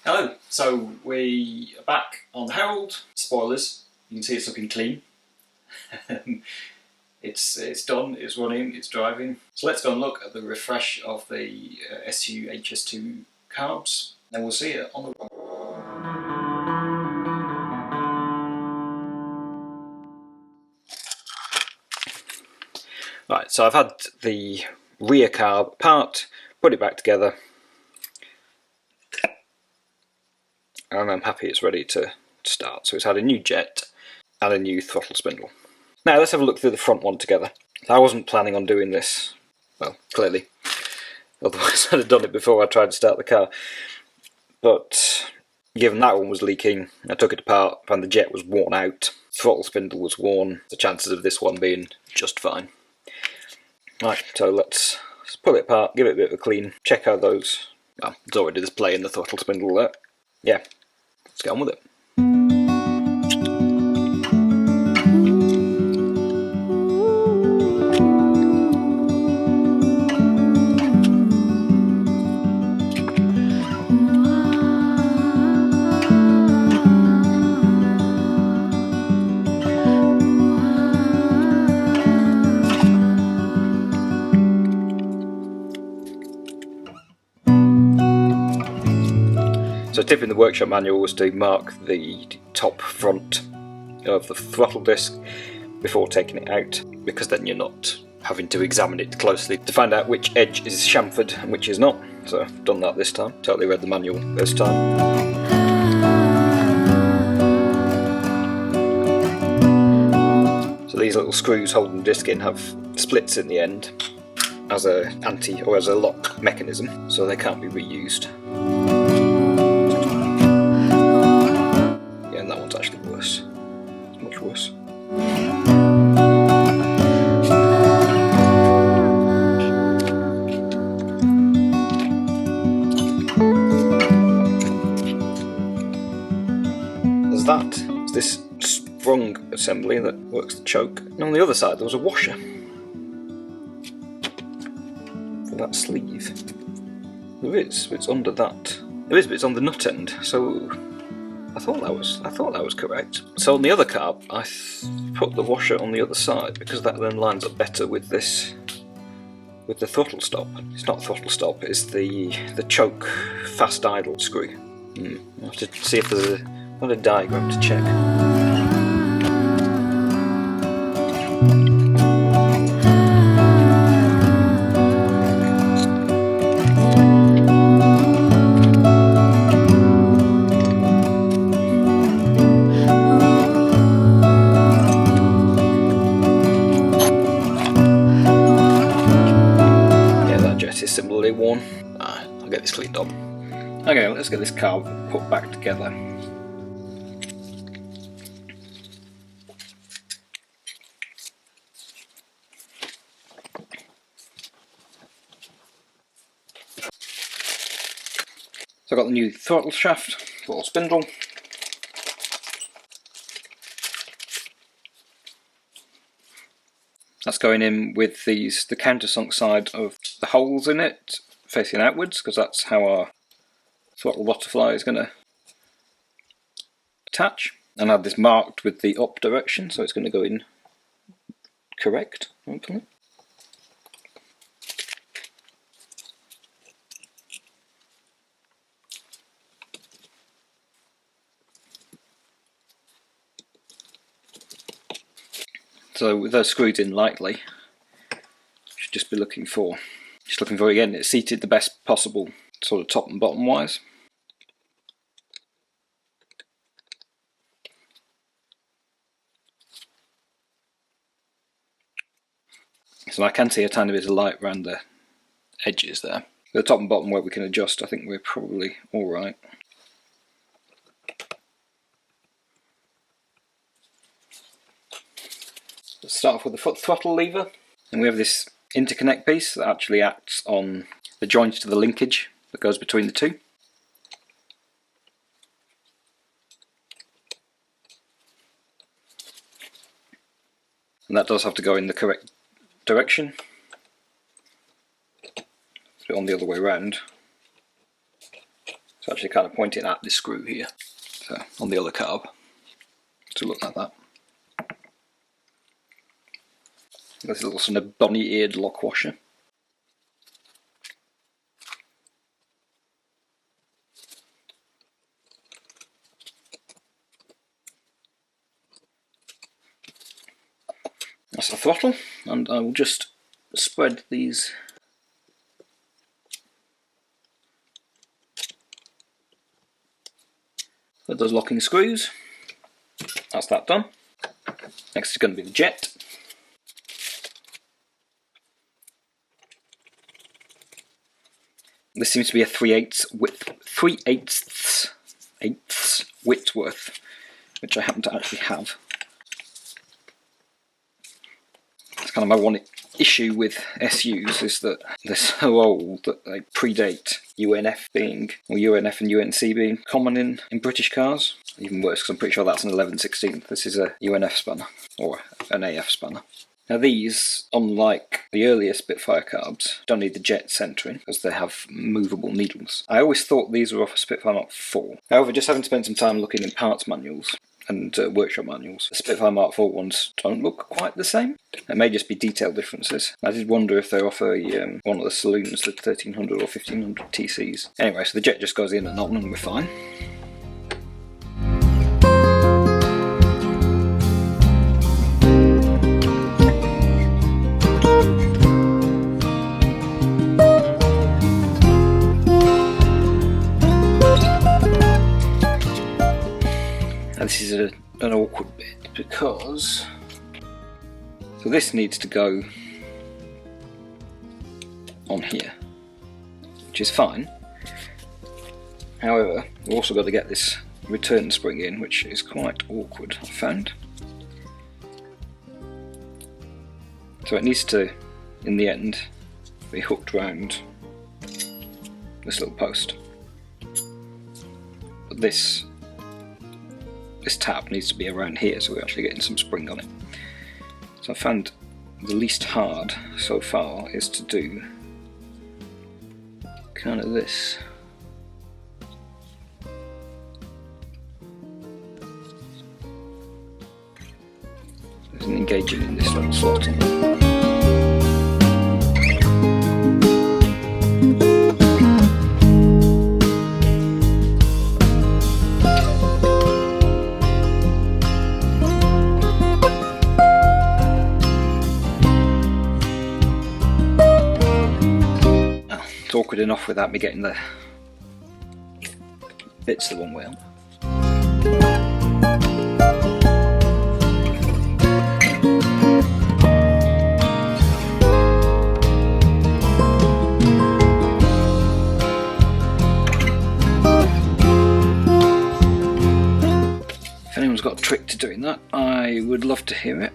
Hello, so we are back on the Herald. Spoilers, you can see it's looking clean. It's done, it's running, it's driving. So let's go and look at the refresh of the SU HS2 carbs, and we'll see it on the road. Right, so I've had the rear carb apart, put it back together, and I'm happy it's ready to start. So it's had a new jet and a new throttle spindle. Now let's have a look through the front one together. I wasn't planning on doing this, well, clearly, otherwise I'd have done it before I tried to start the car. But given that one was leaking, I took it apart, found the jet was worn out, throttle spindle was worn, the chances of this one being just fine. Right, so let's pull it apart, give it a bit of a clean, check how those, well, it's already displaying the throttle spindle there. Yeah, let's get on with it. So a tip in the workshop manual was to mark the top front of the throttle disc before taking it out, because then you're not having to examine it closely to find out which edge is chamfered and which is not. So I've done that this time, totally read the manual this time. So these little screws holding the disc in have splits in the end as a anti or as a lock mechanism, so they can't be reused. Yeah, and that one's actually worse. It's much worse. There's that. There's this sprung assembly that works the choke. And on the other side there was a washer for that sleeve. There is, but it's under that. There is, but it's on the nut end. So I thought that was correct. So on the other carb, I put the washer on the other side because that then lines up better with this, with the throttle stop. It's not throttle stop. It's the choke fast idle screw. I'll have to see if there's a diagram to check. Similarly worn. I'll get this cleaned up. Okay, let's get this carb put back together. So I've got the new throttle shaft, throttle spindle. That's going in with the countersunk side of the holes in it, facing outwards, because that's how our throttle butterfly is going to attach. And I have this marked with the up direction, so it's going to go in correct, hopefully. So with those screwed in lightly, should just be looking for again, it's seated the best possible, sort of top and bottom wise. So I can see a tiny bit of light around the edges there. The top and bottom where we can adjust, I think we're probably alright. Let's start off with the throttle lever, and we have this interconnect piece that actually acts on the joint to the linkage that goes between the two. And that does have to go in the correct direction. Put it on the other way around. It's actually kind of pointing at this screw here, so on the other carb, to look like that. There's a little sort of bunny-eared lock washer. That's the throttle, and I will just spread these with those locking screws. That's that done. Next is going to be the jet. This seems to be a 3/8 Whitworth, which I happen to actually have. It's kind of my one issue with SUs, is that they're so old that they predate UNF being, or UNF and UNC being common in British cars. Even worse, because I'm pretty sure that's an 11/16. This is a UNF spanner, or an AF spanner. Now these, unlike the earlier Spitfire carbs, don't need the jet centering because they have movable needles. I always thought these were off a Spitfire Mark IV. However, just having spent some time looking in parts manuals and workshop manuals, the Spitfire Mark IV ones don't look quite the same. It may just be detail differences. I did wonder if they're off one of the saloons, the 1300 or 1500 TCs. Anyway, so the jet just goes in and on and we're fine. This is an awkward bit because so this needs to go on here, which is fine. However, we've also got to get this return spring in, which is quite awkward, I found. So it needs to, in the end, be hooked round this little post. But this tab needs to be around here, so we're actually getting some spring on it. So I found the least hard so far is to do kind of this. There's an engaging in this little slot. Awkward enough without me getting the bits the wrong way up. If anyone's got a trick to doing that, I would love to hear it.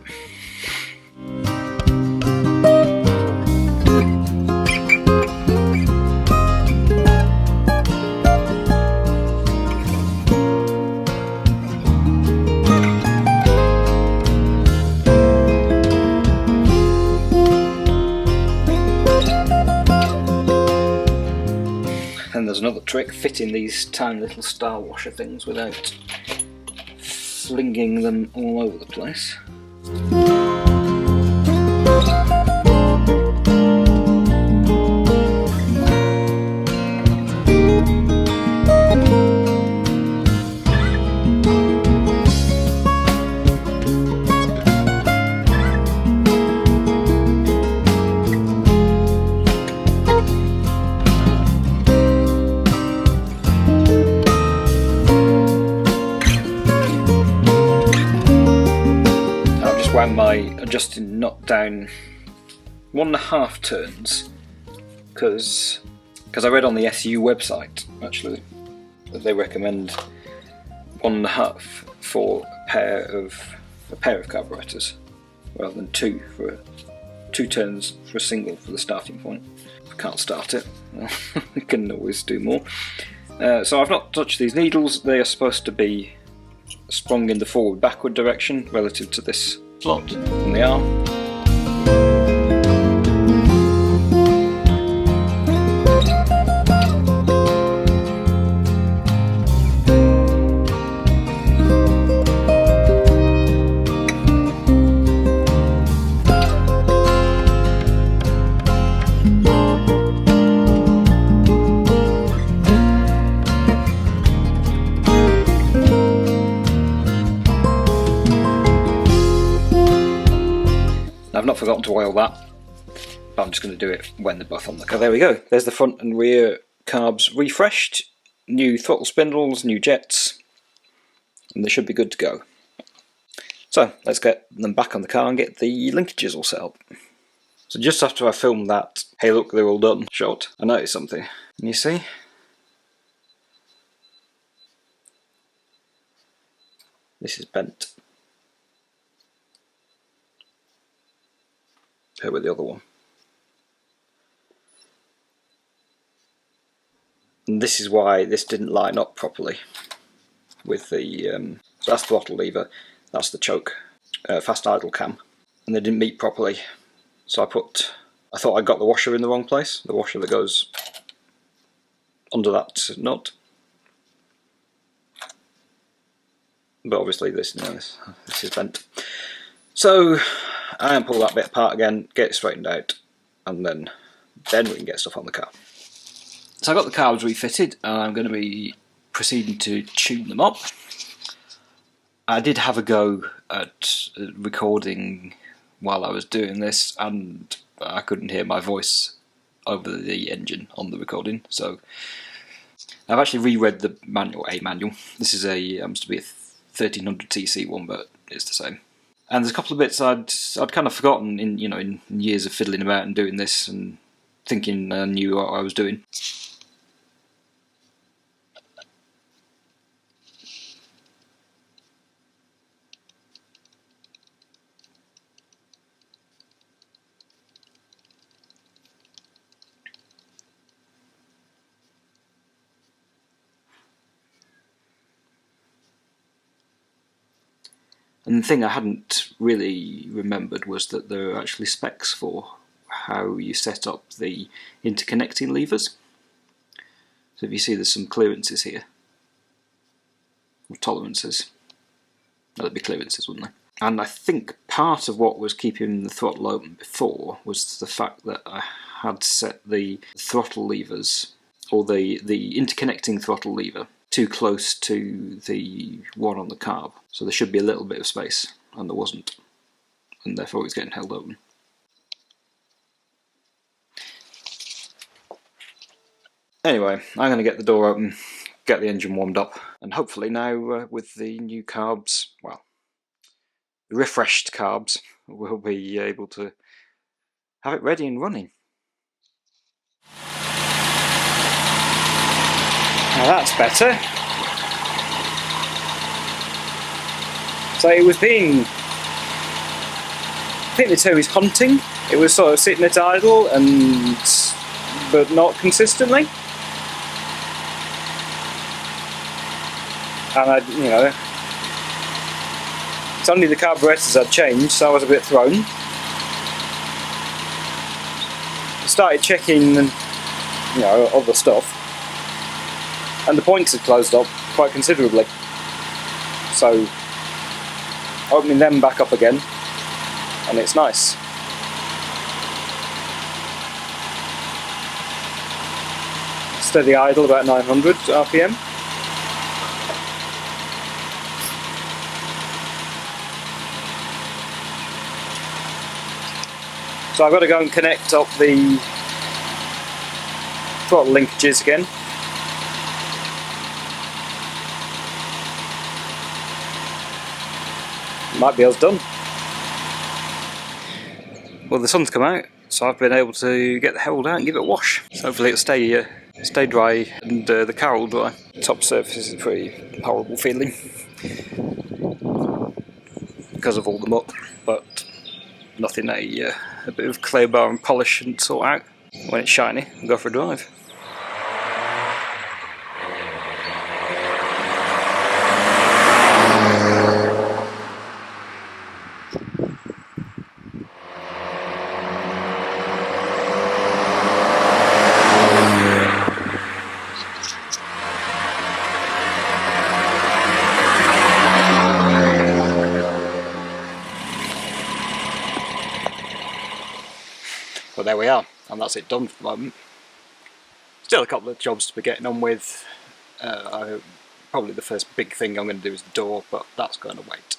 And there's another trick, fitting these tiny little star washer things without flinging them all over the place. Wound my adjusting knot down 1.5 turns because I read on the SU website actually that they recommend 1.5 for a pair of carburettors rather than 2 for 2 turns for a single for the starting point. If I can't start it, well, I can always do more. So I've not touched these needles. They are supposed to be sprung in the forward-backward direction relative to this slot, and they are. I've not forgotten to oil that, but I'm just going to do it when they're both on the car. There we go, there's the front and rear carbs refreshed, new throttle spindles, new jets, and they should be good to go. So let's get them back on the car and get the linkages all set up. So just after I filmed that "hey look, they're all done" shot, I noticed something. Can you see? This is bent. Here with the other one. And this is why this didn't line up properly with the so that's the throttle lever, that's the choke, fast idle cam, and they didn't meet properly. So I thought I got the washer in the wrong place, the washer that goes under that nut. But obviously this is bent. So I unpull that bit apart again, get it straightened out, and then we can get stuff on the car. So I got the carbs refitted, and I'm going to be proceeding to tune them up. I did have a go at recording while I was doing this, and I couldn't hear my voice over the engine on the recording, so I've actually reread the manual. This is supposed to be a 1300cc one, but it's the same. And there's a couple of bits I'd kind of forgotten in years of fiddling about and doing this and thinking I knew what I was doing. And the thing I hadn't really remembered was that there are actually specs for how you set up the interconnecting levers. So if you see, there's some clearances here, or tolerances. That'd be clearances, wouldn't they? And I think part of what was keeping the throttle open before was the fact that I had set the throttle levers, or the interconnecting throttle lever, too close to the one on the carb. So there should be a little bit of space, and there wasn't. And therefore it's getting held open. Anyway, I'm going to get the door open, get the engine warmed up, and hopefully now with the new carbs, well, the refreshed carbs, we'll be able to have it ready and running. Now that's better. So it was being, I think the term is hunting. It was sort of sitting at idle but not consistently. And it's only the carburettors I'd changed, so I was a bit thrown. I started checking, other stuff, and the points had closed up quite considerably. So opening them back up again, and it's nice. Steady idle about 900 RPM. So I've got to go and connect up the throttle linkages again. Might be us done. Well, the sun's come out, so I've been able to get the Herald out and give it a wash. So hopefully it'll stay dry, and the car will dry. The top surface is a pretty horrible feeling because of all the muck, but nothing a bit of clay bar and polish and sort out. When it's shiny, I'll go for a drive. But there we are, and that's it done for the moment. Still a couple of jobs to be getting on with. Probably the first big thing I'm going to do is the door, but that's going to wait.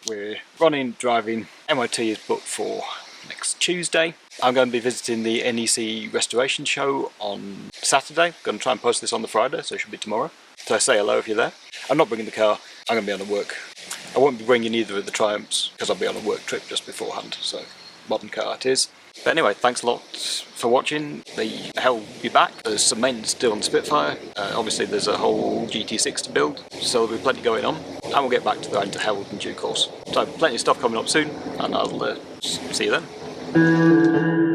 we're running, driving. MOT is booked for next Tuesday. I'm going to be visiting the NEC restoration show on Saturday. I'm going to try and post this on the Friday, so it should be tomorrow. So say hello if you're there. I'm not bringing the car, I'm going to be on a work. I won't be bringing either of the Triumphs because I'll be on a work trip just beforehand, so modern car it is. But anyway, thanks a lot for watching. The Herald will be back. There's some maintenance still on the Spitfire. Obviously there's a whole GT6 to build, so there'll be plenty going on. And we'll get back to the Herald in due course. So plenty of stuff coming up soon, and I'll see you then.